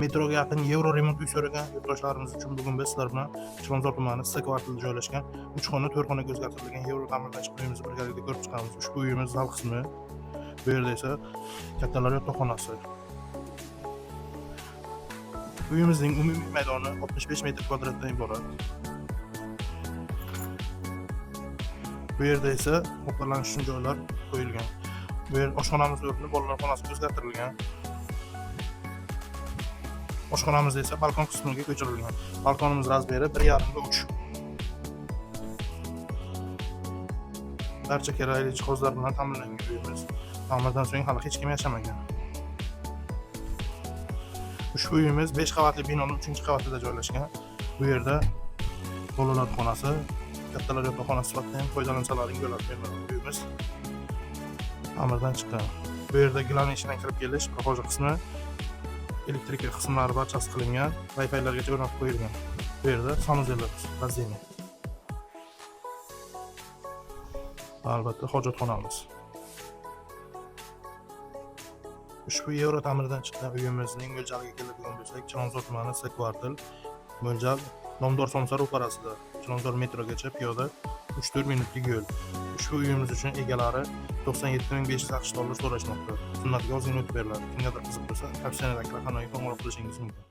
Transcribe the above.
Metroga yaqin Euro remont uy so'ragan yurtdoshlarimiz uchun bugun biz sizlar bilan Chilonzor tumani S kvartalida joylashgan 3 xona 4 xonaga o'zgartirilgan Euro ta'mirlash uyimizni birgalikda ko'rib chiqamiz. Ushbu uyimiz zal qismi, bu yerda esa kattalar yotoqxonasi. Uyimizning umumiy maydoni 65 metr kvadratdan iborat. Bu yerda esa ovqatlanish uchun joylar qo'yilgan. Bu yer oshxonamiz o'rni bolalar xonasiga o'zgartirilgan. Oshxonamizda esa balkon qismiga ko'chirilgan. Balkonimiz razmeri 1,5 ga 3. Barcha kerakli jihozlar bilan ta'minlangan uyimiz. Ta'mirdan so'ng hali hech kim yashamagan. Ushbu uyimiz 5 qavatli binoning 3-qavatida joylashgan. Bu yerda bolalar xonasi, kattalar yotoqxonasi sifatida ham foydalansalaring bo'ladi. Uyimiz ta'mirdan chiqqan. Bu yerda gilam eshigidan kirib kelish, proxoja qismi, elektrik qismlari barchasi qilingan, Wi-Fi'largacha o'rnatib qo'yilgan. Bu yerda sanuzellar, bazeni. Albatta hojatxonamiz. Ushbu Euro ta'mirdan chiqqan uyimizning mo'ljaliga keladigan bo'lsak, Chilonzor tumani S kvartal, mo'ljal Nomdor Somsa ro'parasida, Chilonzor metrogacha piyoda 3-4 minutlik yo'l. Ushbu uyimiz uchun egalari 97.560 dollar so'rashmoqda. Sunnatga ozgina o'tib beriladi. Kimgadir qiziq bo'lsa, tavsiyalardagi raqamlarga qo'ng'iroq qilishingiz mumkin.